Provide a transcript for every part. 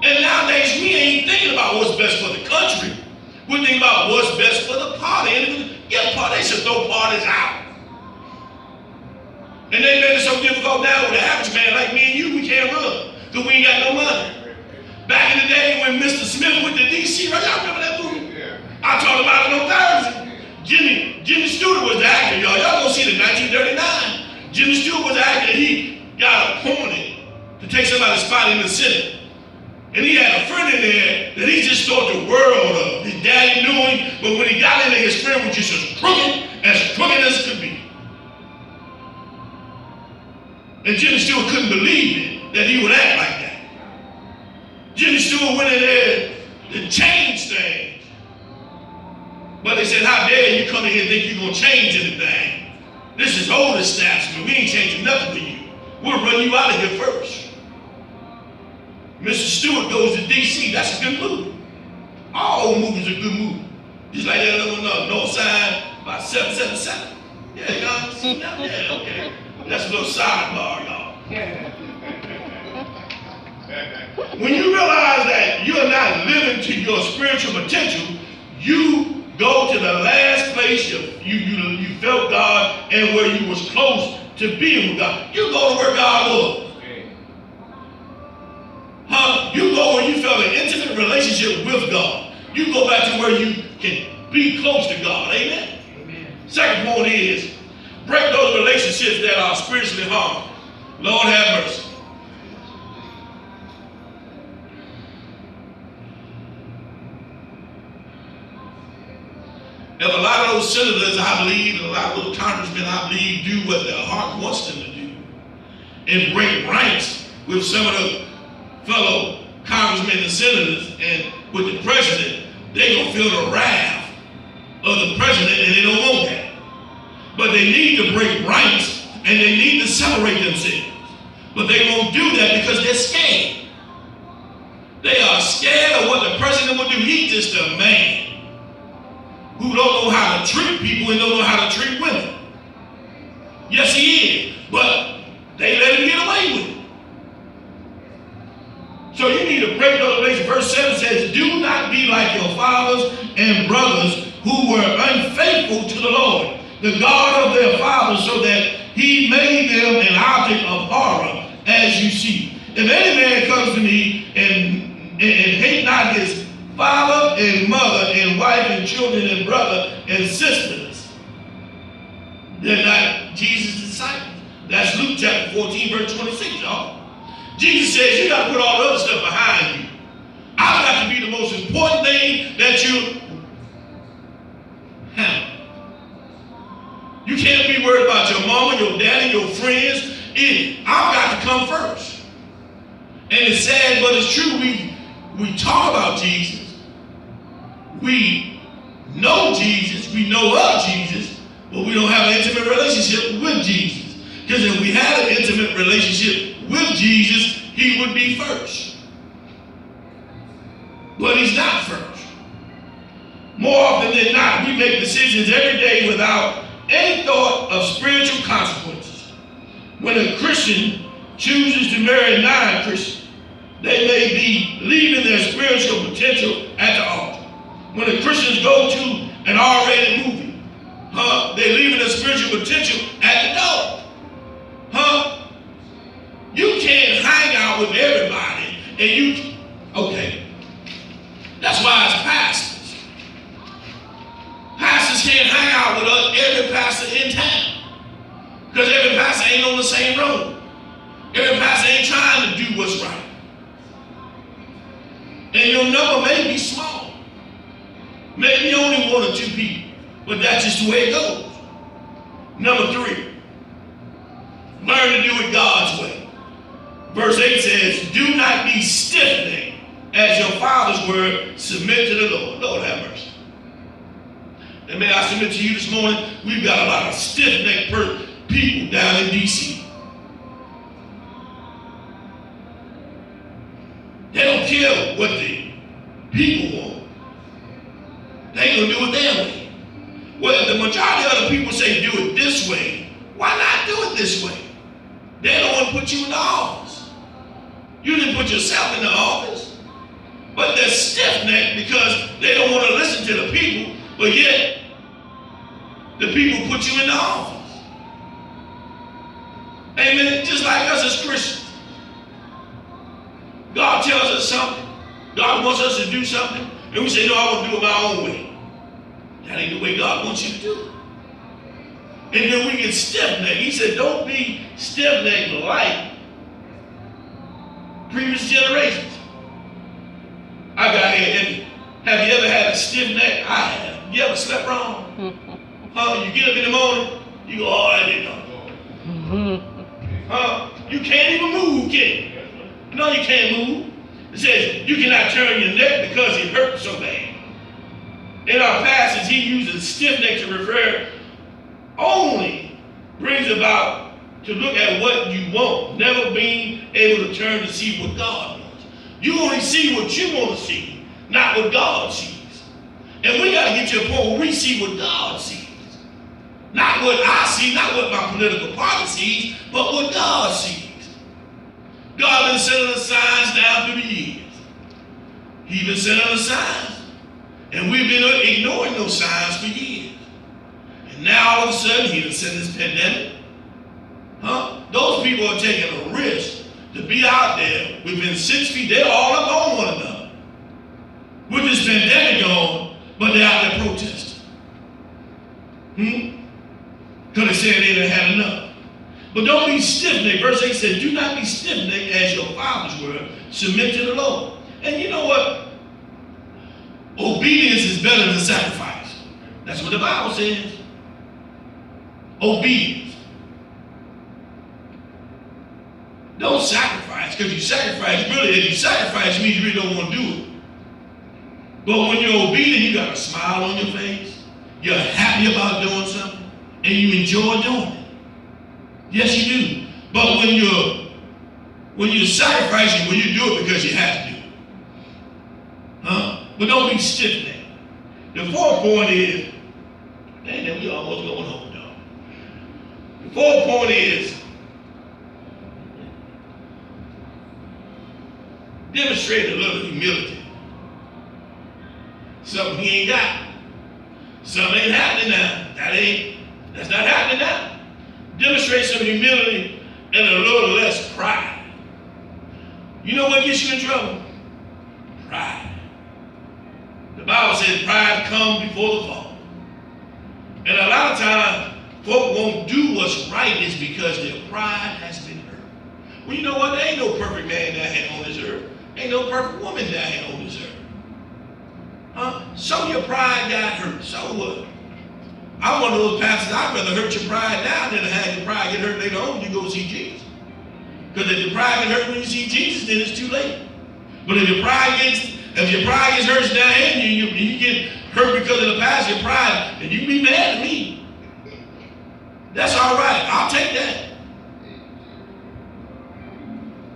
And nowadays, we ain't thinking about what's best for the country. We're thinking about what's best for the party. And get party, they should throw parties out. And they made it so difficult now with the average man like me and you, we can't run because we ain't got no money. Back in the day when Mr. Smith went to D.C., right? Y'all remember that movie? Yeah. I talked about it on Thursday. Jimmy Stewart was the actor, y'all. Y'all gonna see it in 1939. Jimmy Stewart was the actor. He got appointed to take somebody's spot in the Senate. And he had a friend in there that he just thought the world of. His daddy knew him, but when he got in there, his friend was just as crooked as could be. And Jimmy Stewart couldn't believe it, that he would act like that. Jimmy Stewart went in there to change things. But they said, how dare you come in here and think you're going to change anything? This is old establishment. We ain't changing nothing for you. We'll run you out of here first. Mr. Stewart goes to D.C. That's a good movie. All old movies are good movies. Just like that other one, North Side, about 777. Yeah, y'all see that? Yeah, okay. That's a little sidebar, y'all. When you realize that you're not living to your spiritual potential, you go to the last place you felt God and where you was close to being with God. You go to where God was. You go where you felt an intimate relationship with God. You go back to where you can be close to God. Amen? Amen. Second point is, break those relationships that are spiritually harmed. Lord have mercy. If a lot of those senators, I believe, and a lot of those congressmen, I believe, do what their heart wants them to do and break ranks with some of the fellow congressmen and senators and with the president, they're going to feel the wrath of the president, and they don't want that. But they need to break ranks and they need to separate themselves. But they won't do that because they're scared. They are scared of what the president will do. He's just a man who don't know how to treat people and don't know how to treat women. Yes, he is, but they let him get away with it. So you need to break those relations. Verse 7 says, do not be like your fathers and brothers who were unfaithful to the Lord, the God of their fathers, so that he made them an object of horror, as you see. If any man comes to me and hate not his father and mother and wife and children and brother and sisters, they're not Jesus' disciples. That's Luke chapter 14, verse 26, y'all. Jesus says you got to put all the other stuff behind you. I've got to be the most important thing that you have. You can't be worried about your mama, your daddy, your friends. I've got to come first. And it's sad, but it's true. We talk about Jesus. We know Jesus. We know of Jesus. But we don't have an intimate relationship with Jesus. Because if we had an intimate relationship with Jesus, he would be first. But he's not first. More often than not, we make decisions every day without any thought of spiritual consequences. When a Christian chooses to marry a non-Christian, they may be leaving their spiritual potential at the altar. When the Christians go to an R-rated movie, they're leaving their spiritual potential at the door. You can't hang out with everybody and okay. That's why it's pastors. Pastors can't hang out with every pastor in town. Because every pastor ain't on the same road. Every pastor ain't trying to do what's right. And your number may be small. Maybe only one or two people. But that's just the way it goes. Number 3. Learn to do it God's way. Verse 8 says, do not be stiff-necked as your fathers were. Submit to the Lord. Lord have mercy. And may I submit to you this morning, we've got a lot of stiff-necked people down in D.C. They don't care what the people want. They gonna do it their way. Well, if the majority of the people say do it this way, why not do it this way? They don't want to put you in the office. You didn't put yourself in the office. But they're stiff-necked because they don't want to listen to the people, but yet the people put you in the office. Amen. Just like us as Christians. God tells us something. God wants us to do something. And we say, no, I want to do it my own way. That ain't the way God wants you to do it. And then we get stiff-necked. He said, don't be stiff-necked like previous generations. I got here. Have you ever had a stiff neck? I have. You ever slept wrong? You get up in the morning, you go, oh, I didn't know. You can't even move, can you? No, you can't move. It says you cannot turn your neck because it hurts so bad. In our passage, he uses stiff neck to refer only brings about to look at what you want, never being able to turn to see what God wants. You only see what you want to see, not what God sees. And we got to get to a point where we see what God sees. Not what I see, not what my political party sees, but what God sees. God been sending us signs down through the years. He's been sending us signs. And we've been ignoring those signs for years. And now all of a sudden, he done sent this pandemic. Those people are taking a risk to be out there within 6 feet. They're all up on one another with this pandemic on, but they're out there protesting. Because they said they done had enough. But don't be stiff-necked. Verse 8 says, do not be stiff-necked as your fathers were. Submit to the Lord. And you know what? Obedience is better than sacrifice. That's what the Bible says. Obedience. Don't sacrifice, because you sacrifice, really, if you sacrifice, it means you really don't want to do it. But when you're obedient, you got a smile on your face. You're happy about doing something, and you enjoy doing it. Yes, you do. But when you're sacrificing, when you do it because you have to do it. But don't be stiff-necked. The fourth point is, man, we almost going home, y'all. The fourth point is, demonstrate a little humility. Something he ain't got. Something ain't happening now. That's not happening now. Demonstrate some humility and a little less pride. You know what gets you in trouble? Pride. The Bible says pride comes before the fall. And a lot of times, folk won't do what's right is because their pride has been hurt. Well, you know what? There ain't no perfect man down here on this earth. Ain't no perfect woman down here on this earth. So your pride got hurt. So what? I'm one of those pastors, I'd rather hurt your pride now than have your pride get hurt later on when you go see Jesus. Because if your pride get hurt when you see Jesus, then it's too late. But if your pride gets hurt down here and you get hurt because of the past, your pride, then you can be mad at me. That's all right. I'll take that.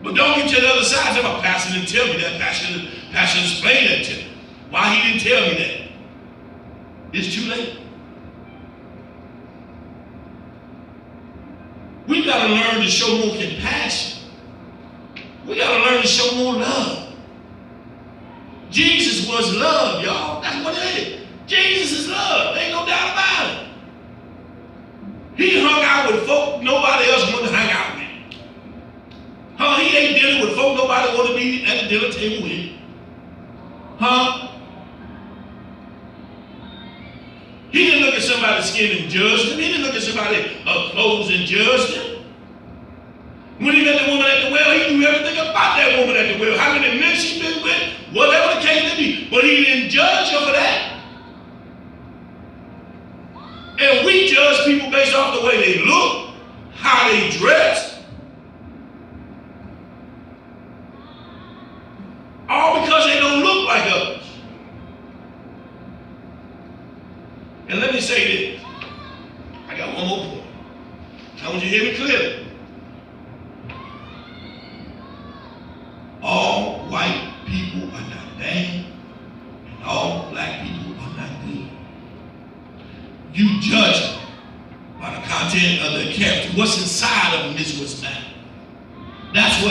But don't get to the other side. Say, my pastor didn't tell me that. Pastor explained that to me. Why he didn't tell me that? It's too late. We got to learn to show more compassion. We got to learn to show more love. Jesus was love, y'all. That's what it is. Jesus is love. Ain't no doubt about it. He hung out with folk nobody else wanted to hang out with. He ate dinner with folk nobody wanted to be at the dinner table with. He didn't look at somebody's skin and judge them. He didn't look at somebody's clothes and judge them. When he met the woman at the well, he knew everything about that woman at the well. How many men she'd been with, whatever the case may be. But he didn't judge her for that. And we judge people based off the way they look, how they dress. All because they don't look like others. And let me say this. I got one more point. I want you to hear me clearly. All white people are not bad, and all black people are not good. You judge them by the content of their character. What's inside of them is what's matters. That's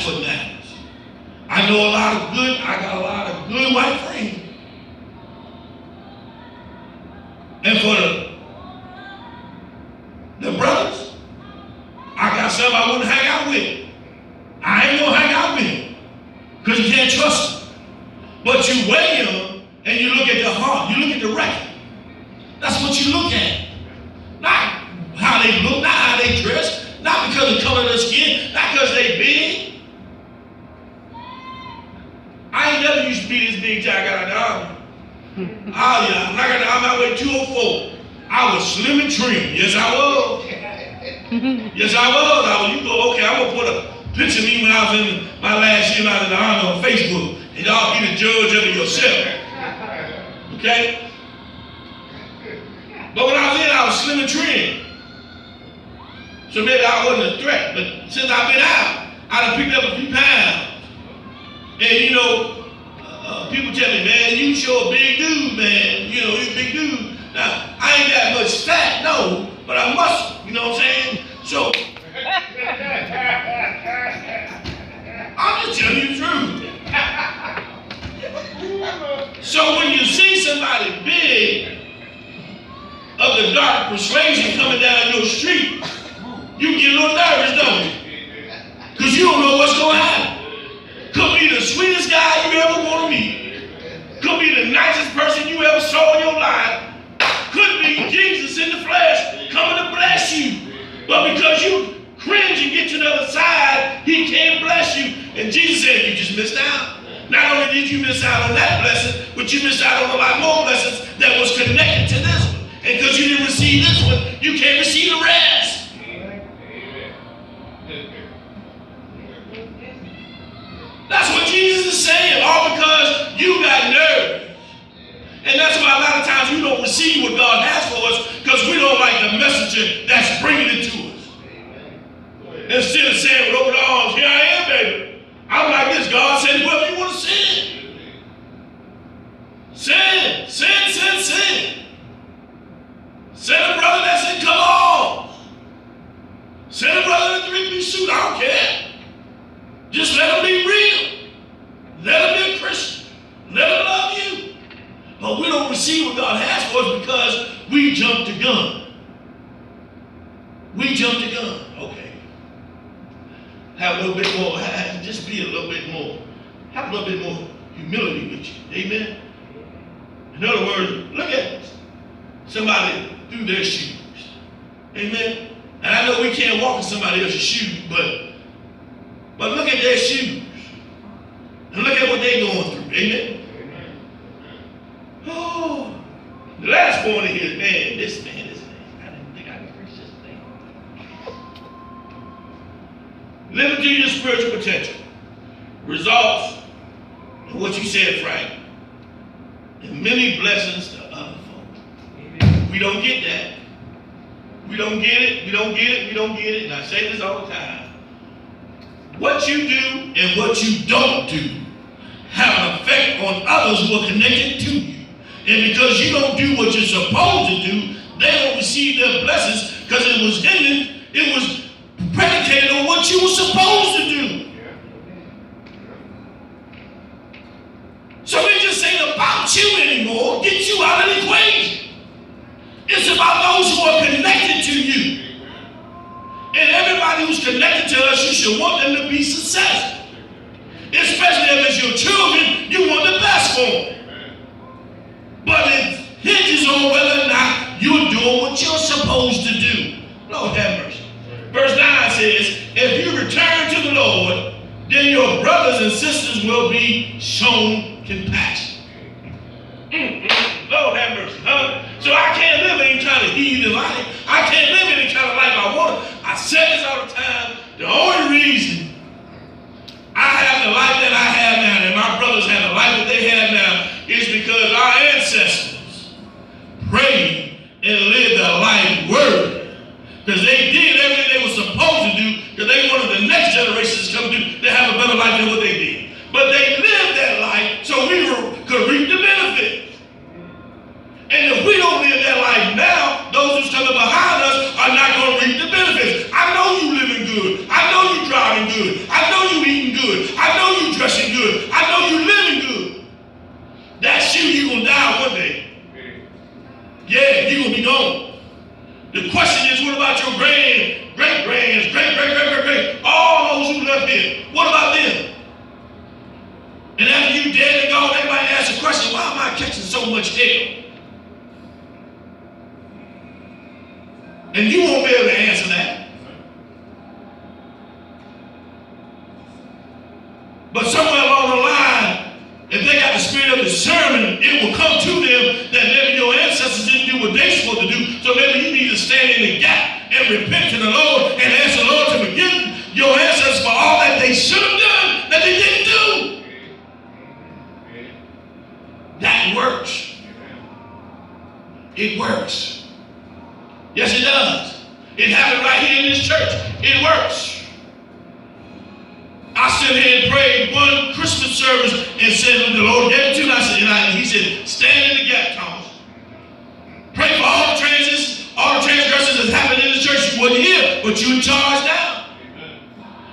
what matters. I I got a lot of good white friends. And for the brothers, I got some I wouldn't hang out with. I ain't gonna hang out with him because you can't trust him. But you weigh him and you look at the heart, you look at the record. That's what you look at. Not how they look, not how they dress, not because of the color of their skin, not because they big. I ain't never used to be this big till I got out of the army. Oh yeah, when I got out of the army, I weighed 204. I was slim and trim. Yes, I was. Yes, I was. You go, okay, I'm gonna put a picture of me when I was in my last year out of the army on Facebook, and y'all be the judge of it yourself. Okay? But when I was in, I was slim and trim. So maybe I wasn't a threat, but since I've been out, I done picked up a few pounds. And you know, people tell me, man, you sure a big dude, man. You know, you a big dude. Now, I ain't that much fat, no, but I'm muscle, you know what I'm saying? So, I'm just telling you the truth. So when you see somebody big of the dark persuasion coming down your street, you get a little nervous, don't you? Because you don't know what's going to happen. Could be the sweetest guy you ever want to meet. Could be the nicest person you ever saw in your life. Could be Jesus in the flesh coming to bless you. But because you cringe and get to the other side, he can't bless you. And Jesus said, you just missed out. Not only did you miss out on that blessing, but you missed out on a lot more blessings that was connected to this one. And because you didn't receive this one, you can't receive the rest. That's what Jesus is saying, all because you got nerves. And that's why a lot of times we don't receive what God has for us because we don't like the messenger that's bringing it to us. Instead of saying with open arms, here I am, baby. I'm like this. God said, whoever you want to send. Send. Send a brother that's in come Send a brother in a three-piece suit. I don't care. Just let him be real. Let him be a Christian. Let him love you. But we don't receive what God has for us because we jumped the gun. We jumped the gun. Okay. Have a little bit more, just be a little bit more. Have a little bit more humility with you. Amen? In other words, look at somebody through their shoes. Amen? And I know we can't walk in somebody else's shoes, but look at their shoes. And look at what they're going through. Amen? Oh, the last point here, man, this man. I didn't think I could preach this thing. Living to your spiritual potential results in what you said, Frank, and many blessings to other folk. Amen. We don't get that. We don't get it. And I say this all the time. What you do and what you don't do have an effect on others who are connected to you. And because you don't do what you're supposed to do, they don't receive their blessings because it was predicated on what you were supposed to do. So it just ain't about you anymore. Get you out of the equation. It's about those who are connected to you. And everybody who's connected to us, you should want them to be successful. Especially if it's your children, you want the best for them. But it hinges on whether or not you're doing what you're supposed to do. Lord have mercy. Verse 9 says, if you return to the Lord, then your brothers and sisters will be shown compassion. Lord have mercy. So I can't live any kind of heathen life. I can't live any kind of life I want. I say this all the time. The only reason I have the life that I have now and my brothers have the life that they have now is because our ancestors prayed and lived a life worthy. Because they did everything they were supposed to do because they wanted the next generations to come to have a better life than what they did. But they lived that life so we could reap the benefits. And if we don't live that life now, those who's coming behind us are not going to reap the benefits. I know you living good. I know you driving good. I know you eating good. I know you dressing good. good. I know you living good. That's you gonna die one day. Yeah, you gonna be gone. The question is, what about your great-grands, great, all those who left here? What about them? And after you dead and gone, everybody asks the question, why am I catching so much hell? And you won't be able to answer that. But somewhere along the line, if they got the spirit of discernment, it will come to them that maybe your ancestors didn't do what they're supposed to do. So maybe you need to stand in the gap and repent to the Lord and ask the Lord to forgive your ancestors for all that they should have done that they didn't do. That works. It works. Yes, it does. It happened right here in this church. It works. I stood here and prayed one Christmas service and said, the Lord gave it to me. He said, stand in the gap, Thomas. Pray for all the transgressions that happened in the church. You wasn't here, but you in charge now.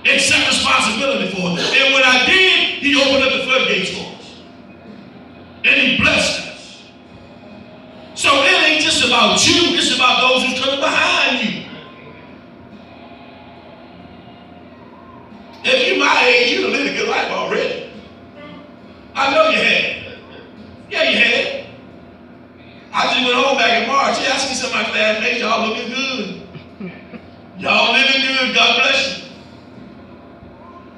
Accept responsibility for it. And when I did, he opened up the floodgates for us. And he blessed us. So it ain't just about you, it's about those who's coming behind you. If you're my age, you'd have lived a good life already. I know you had. Yeah, you had. I just went home back in March. Yeah, I see some of my classmates. Y'all looking good. Y'all living good. God bless you.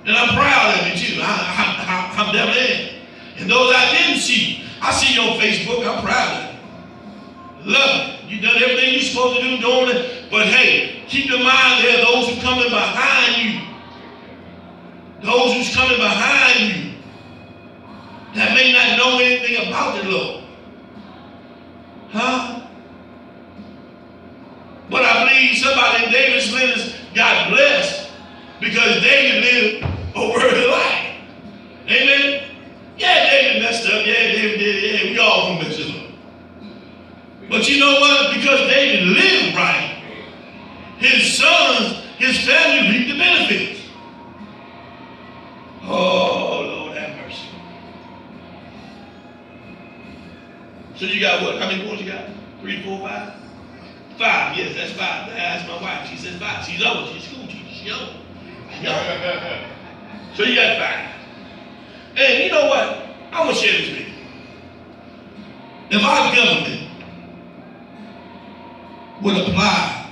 And I'm proud of it too. I'm devil in. And those I didn't see, I see you on Facebook. I'm proud of it. Love it. You done everything you're supposed to do, doing it. But hey, keep in mind there are those who coming behind you. Those who's coming behind you that may not know anything about the Lord. Huh? But I believe somebody in David's lineage got blessed because David lived a worthy life. Amen? Yeah, David messed up. Yeah, David did it. Yeah, we all gonna mess up. But you know what? Because David lived right, his sons, his family reaped the benefits. Oh, Lord have mercy. So you got what? How many boys you got? 3, 4, 5? 5, yes, that's 5. That's my wife. She says 5. She's old. She's a school teacher. She's old. So you got 5. And you know what? I'm going to share this with you. If our government would apply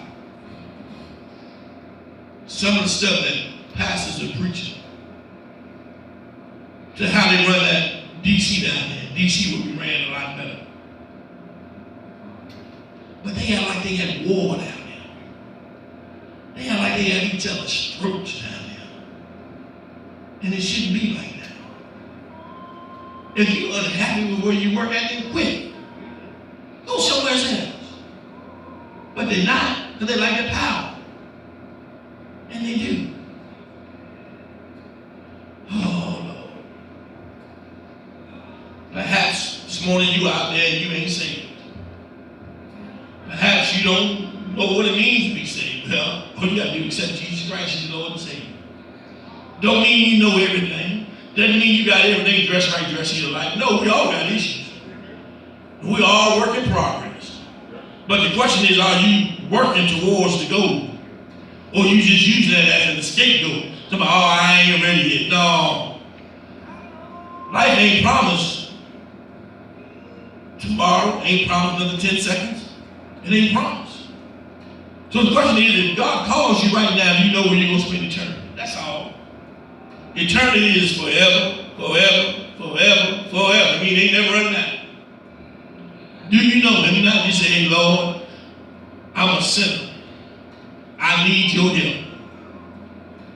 some of the stuff that pastors are preaching to how they run that DC down there, DC would be ran a lot better. But they act like they had war down there. They act like they had each other's throats down there. And it shouldn't be like that. If you're unhappy with where you work at, then quit. Go somewhere else. But they're not, because they like the power. And they do. Oh, Lord. Perhaps this morning you out there and you ain't saved. Perhaps you don't know what it means to be saved. Well, all you got to do is accept Jesus Christ as your Lord and Savior. Don't mean you know everything. Doesn't mean you got everything dressed right, dressed in your life. No, we all got issues. We all work in progress. But the question is, are you working towards the goal? Or you just using that as an scapegoat? Somebody, oh, I ain't ready yet. No. Life ain't promised tomorrow, ain't promised another 10 seconds. It ain't promised. So the question is, if God calls you right now, do you know where you're going to spend eternity? That's all. Eternity is forever, forever, forever, forever. I mean, they never run out. Do you know? Let me not just say, hey, Lord, I'm a sinner. I need your help.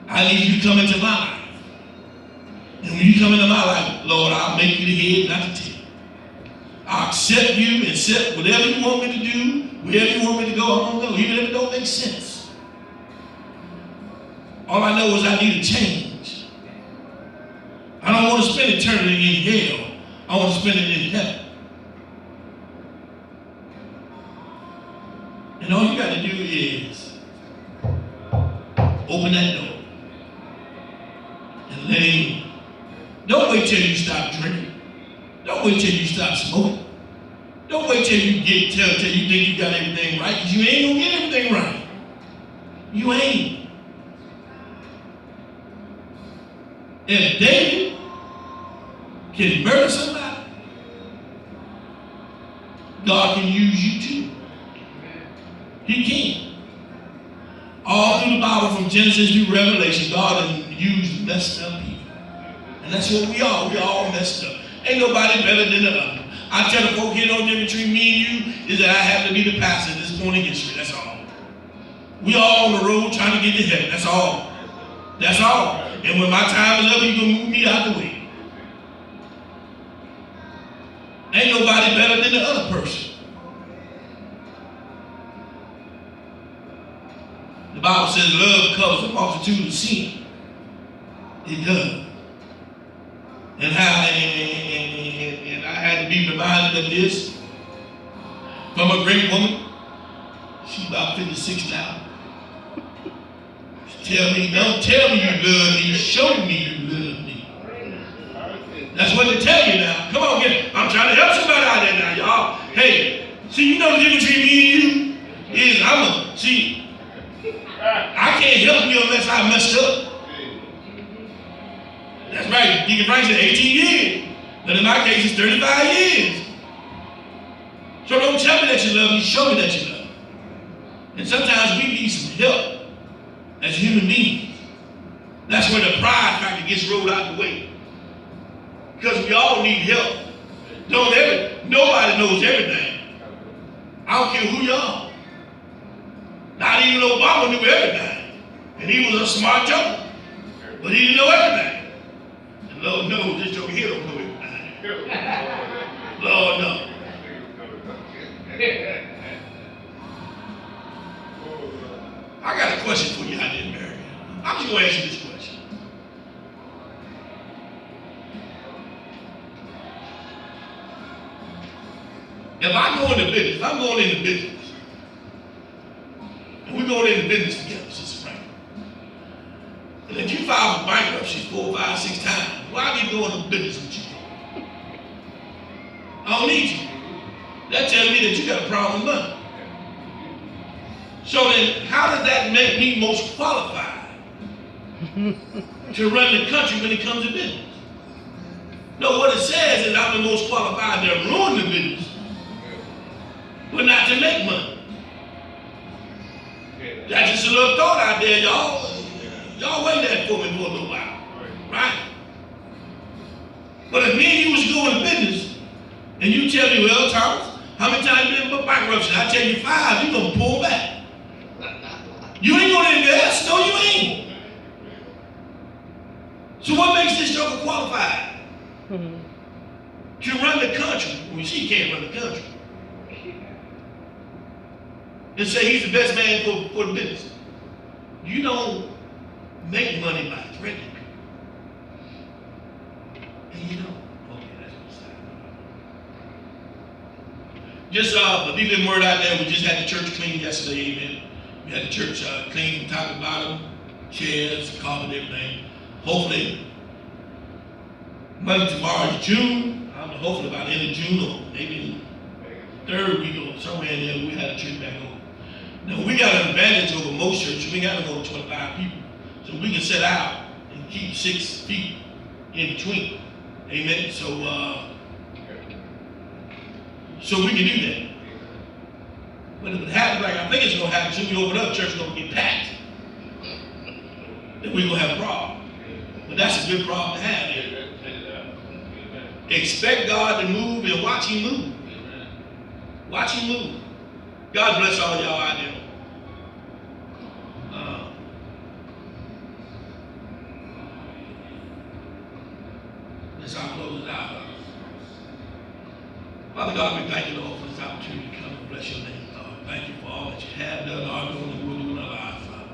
I need you to come into my life. And when you come into my life, Lord, I'll make you the head, not the tail. I'll accept you, accept whatever you want me to do, wherever you want me to go, I'm going to go, even if it don't make sense. All I know is I need a change. I don't want to spend eternity in hell. I want to spend it in heaven. And all you got to do is open that door and let him Don't wait till you stop drinking. Don't wait till you stop smoking. Don't wait till you get till you think you got everything right, because you ain't gonna get everything right. You ain't. If David can murder somebody, God can use you too. He can. All through the Bible, from Genesis to Revelation, God has used messed up people. And that's what we are. We all messed up. Ain't nobody better than the other. I tell the folk here, no difference between me and you is that I have to be the pastor at this point in history. That's all. We all on the road trying to get to heaven. That's all. That's all. And when my time is up, you can move me out the way. Ain't nobody better than the other person. The Bible says love covers a multitude of sin. It does. And I had to be reminded of this from a great woman. She's about 56 now. Tell me, don't tell me you love me, show me you love me. That's what they tell you now. Come on, I'm trying to help somebody out there now, y'all. Hey, see, you know the difference between me and you is I can't help you unless I messed up. That's right. Deacon Frank said 18 years. But in my case, it's 35 years. So don't tell me that you love me, show me that you love me. And sometimes we need some help as human beings. That's where the pride factor gets rolled out the way. Because we all need help. Nobody knows everything. I don't care who you are. Not even Obama knew everything. And he was a smart joker. But he didn't know everything. And Lord knows this joker here don't know everything. Lord knows. I got a question for you out there, Mary. I'm just going to ask you this question. If I go into business, if I'm going into business, and we're going into business together, Sister Frank, and if you file for bankruptcy 4, 5, 6 times, why are we going into business with you? I don't need you. That tells me that you got a problem with money. So then, how does that make me most qualified to run the country when it comes to business? No, what it says is I'm the most qualified to ruin the business, but not to make money. That's just a little thought out there, y'all. Y'all wait that for me for a little while, right? But if me and you was going to business, and you tell me, well, Thomas, how many times you been in bankruptcy? I tell you 5, you're going to pull back. You ain't going to invest? No, you ain't. So what makes this joker qualified to run the country? Well, she can't run the country. And say he's the best man for the business. You don't make money by threatening people. And you don't. Okay, that's what's happening. Just a little word out there. We just had the church clean yesterday, amen. We had the church clean from top to bottom, chairs, carpet, everything. Hopefully, Monday, tomorrow is June. I don't know, hopefully by the end of June or maybe third week or somewhere in there, we had the church back on. Now, we got an advantage over most churches. We got to go to 25 people. So we can set out and keep 6 feet in between. Amen. So we can do that. But if it happens like I think it's going to happen, soon we open up, church is going to get packed. Then we're going to have a problem. But that's a good problem to have. Expect God to move and watch Him move. Watch Him move. God bless all y'all out there. Let's all close it out. Father God, we thank you, Lord, for this opportunity to come and bless your name, Lord. Thank you for all that you have done, are doing, and will do in our lives, Father.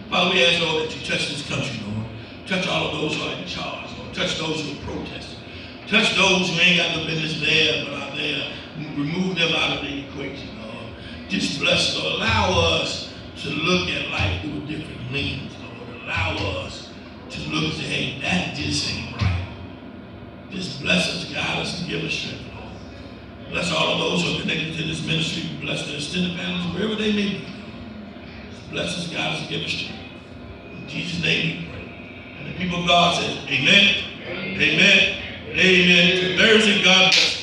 Father, we ask, Lord, that you touch this country, Lord. Touch all of those who are in charge, Lord. Touch those who are protesting. Touch those who ain't got no business there, but are there. Remove them out of the equation, Lord. Just bless, Lord. Allow us to look at life through a different lens, Lord. Allow us to look and say, hey, that just ain't right. Just bless us, guide us, and give us strength, Lord. Bless all of those who are connected to this ministry. Bless their extended families, wherever they may be. Just bless us, guide us, and give us strength. In Jesus' name we pray. And the people of God said, amen, amen, amen. Thursday, God bless you.